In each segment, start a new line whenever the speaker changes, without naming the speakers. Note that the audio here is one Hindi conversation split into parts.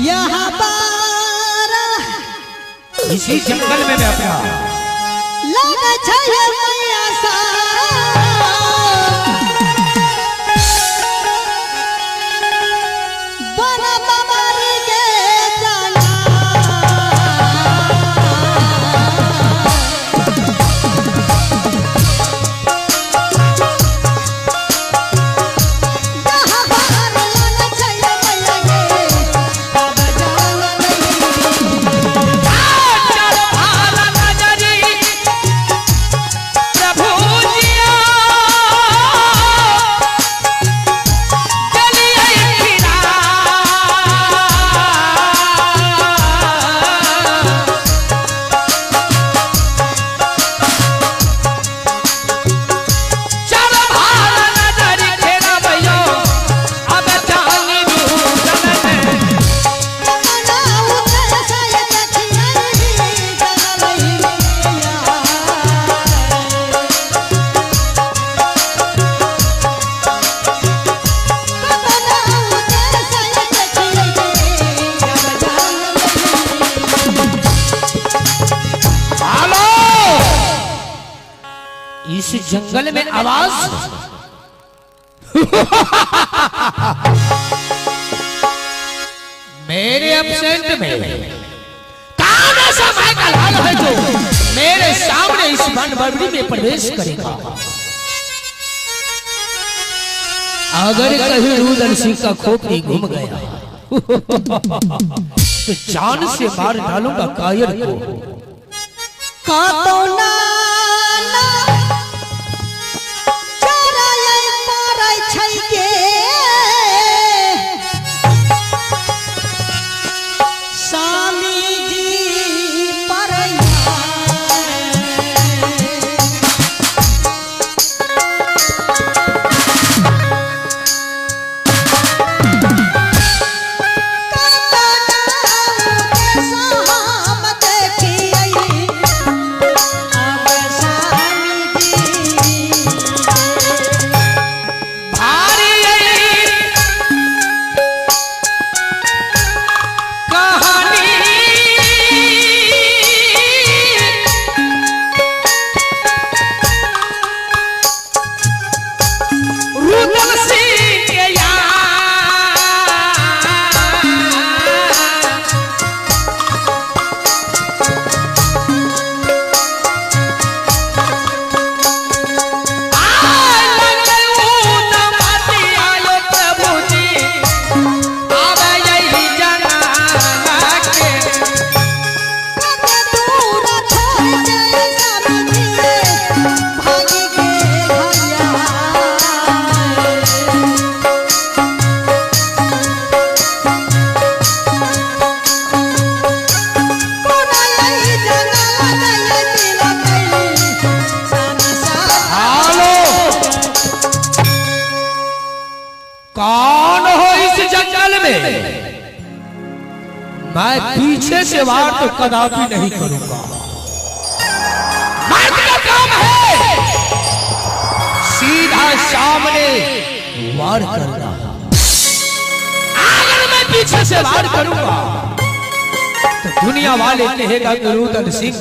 यहाँ पर
इसी जंगल में मैं अपना
लगा छाया मैया सा बना मर के जाना
इस जंगल में आवाज मेरे एब्सेंट में कौन ऐसा माइकल हॉल है जो मेरे सामने इस बनबड़ी में प्रवेश करेगा? अगर कहीं रुदन सिंह का खोपड़ी घूम गया तो जान से मार डालूंगा कायर को। कौन हो इस जंगल में? मैं पीछे से वार तो कदापि नहीं करूंगा। मर्द का काम है सीधा सामने वार करना। अगर मैं पीछे से वार करूंगा तो दुनिया वाले कहेगा कि रुदन सिंह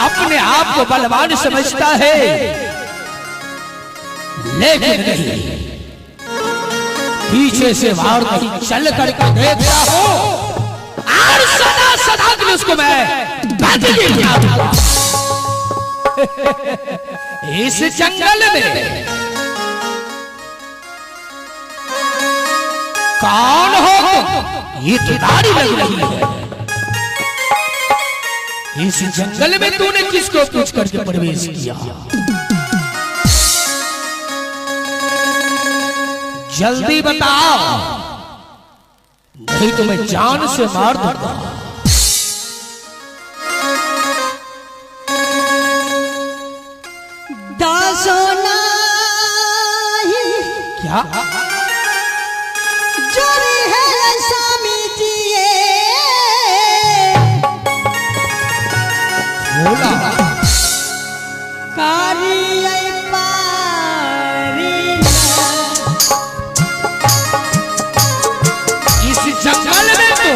अपने आप को बलवान समझता है, लेकिन नहीं, पीछे से वार नहीं चल करके देखता हूं और सदा सदा के लिए उसको मैं बदली दूंगा। इस जंगल में कौन हो? ये तो दाढ़ी लग रही है। इस जंगल में तूने किसको पूछ करके प्रवेश किया? जल्दी बताओ, नहीं तो मैं जान से मार दूंगा।
दासोना
क्या
जोरी है स्वामी जी
बोला जंगल में तो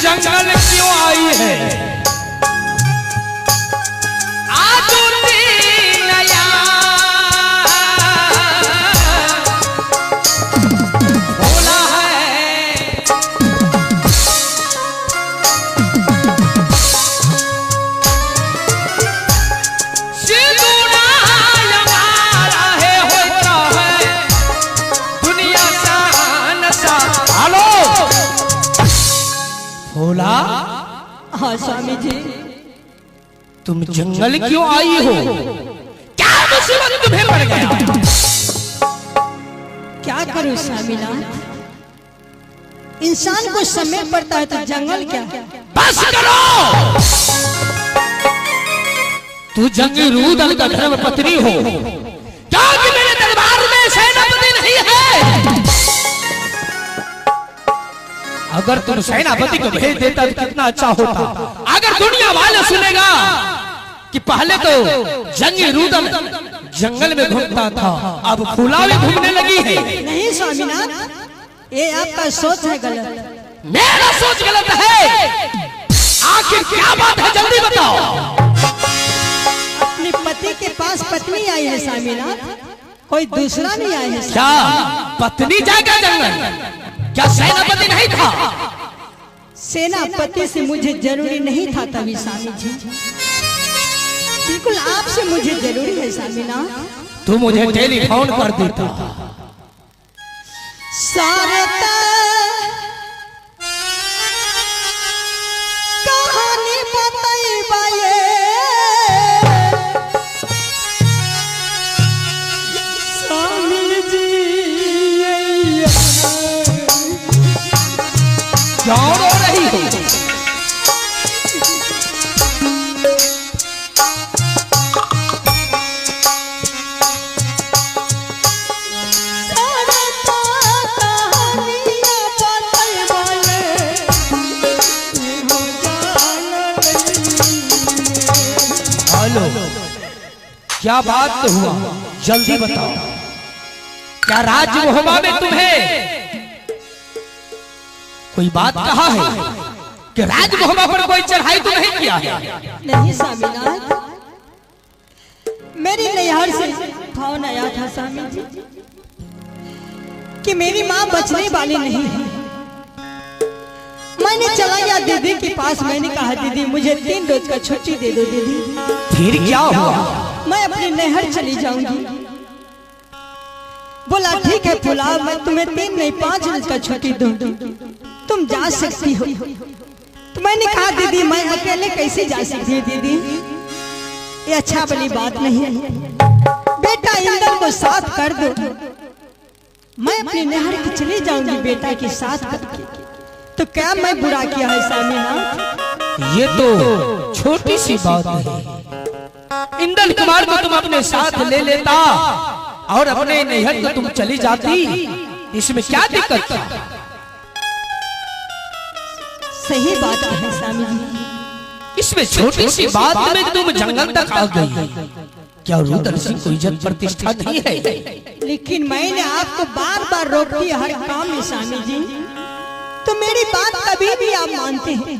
जंगल क्यों आई है आज नया बोला है सिंदूरा हमारा है होता है दुनिया सा नशा। हेलो भोला।
हाँ स्वामी जी।
तुम जंगल क्यों आई हो? क्या मुसीबत तुम्हें पड़ गया?
क्या करूं स्वामीनाथ, इंसान को समय पड़ता है तो जंगल क्या।
बस करो। तू जंगी रूदल का धर्म पत्नी हो, क्योंकि मेरे दरबार में सेनापति नहीं है। अगर तुम सेनापति को भेज देता तो कितना अच्छा होता। अगर दुनिया वाले सुनेगा कि पहले तो जंगी रूदल जंगल में घूमता था, अब खुला में घूमने लगी है।
नहीं स्वामीनाथ, ये आपका सोच है गलत।
मेरा सोच गलत है? आखिर क्या बात है, जल्दी बताओ।
अपने पति के पास पत्नी आई है स्वामीनाथ, कोई दूसरा नहीं आया है।
क्या पत्नी जाएगा जंगल? क्या सेनापति नहीं था?
सेनापति से मुझे जरूरी नहीं था तभी स्वामी जी, बिल्कुल आपसे मुझे जरूरी है स्वामीनाथ।
तू मुझे टेलीफोन कर देता।
सारता कहानी बताई बाये स्वामी जी।
क्यों रो रही हो? क्या बात तो हुआ, जल्दी बताओ। क्या राजमोहबा में तुम्हें कोई बात कहा है कि राजमोहबा पर कोई चढ़ाई तो नहीं किया है?
नहीं स्वामीनाथ, मेरी नैहर से फोन आया था स्वामी जी कि मेरी माँ बचने वाली नहीं है। मैंने चला गया दीदी के पास, मैंने कहा दीदी मुझे 3 रोज का छुट्टी दे दो दीदी।
फिर क्या हुआ?
मैं अपने नैहर चली जाऊंगी। बोला ठीक है फुला, मैं तुम्हें 3 नहीं 5 रोज का छुट्टी दूंगी, तुम जा सकती हो। तो मैंने कहा दीदी मैं अकेले कैसे जा सकती हूँ दीदी, ये अच्छा वाली बात नहीं है। बेटा इंदल को साथ कर दो, मैं अपने नैहर की चली जाऊंगी बेटा के साथ करके। तो क्या मैं बुरा किया है स्वामीनाथ?
ये तो छोटी सी बात है। इंदल कुमार को तुम अपने साथ ले लेता और अपने नैहर को तुम चली जाती, इसमें क्या दिक्कत था?
सही बात है स्वामी जी।
इसमें छोटी सी बात में तुम जंगल तक आ गई। क्या रुद्र सिंह को इज्जत प्रतिष्ठा नहीं है?
लेकिन मैंने आपको बार बार रोक दिया हर काम में स्वामी जी, तो मेरी बात कभी भी आप मानते हैं?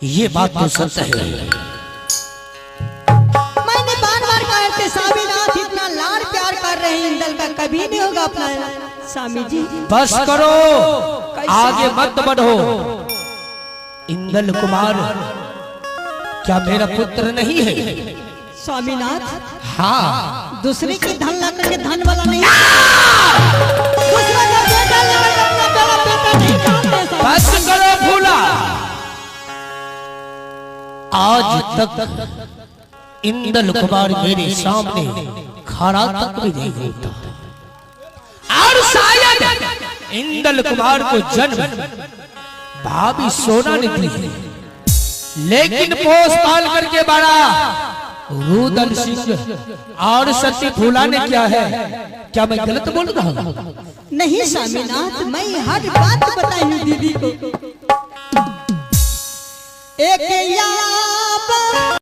ये बात तो सच है।
मैंने बार बार कहा थे स्वामीनाथ इतना लाड़ प्यार कर रहे हैं इंदल का, कभी नहीं होगा अपना स्वामी जी।
बस करो, आगे मत बढ़ो। इंदल कुमार क्या मेरा पुत्र नहीं है?
स्वामीनाथ
हाँ,
दूसरे की धन ला करके धन वाला नहीं, दूसरा का बेटा लेकर अपना बेटा नहीं चाहते।
बस करो भूला। आज तक इंदल कुमार मेरे सामने खड़ा तक भी नहीं होता, और शायद इंदल कुमार को जन्म भाभी सोना निकली है, लेकिन पोस पाल करके बड़ा रुदन सिंह और सती फूला ने क्या है? क्या मैं गलत बोल रहा हूँ?
नहीं स्वामीनाथ, मैं हर बात बताई हूँ दीदी को। एक या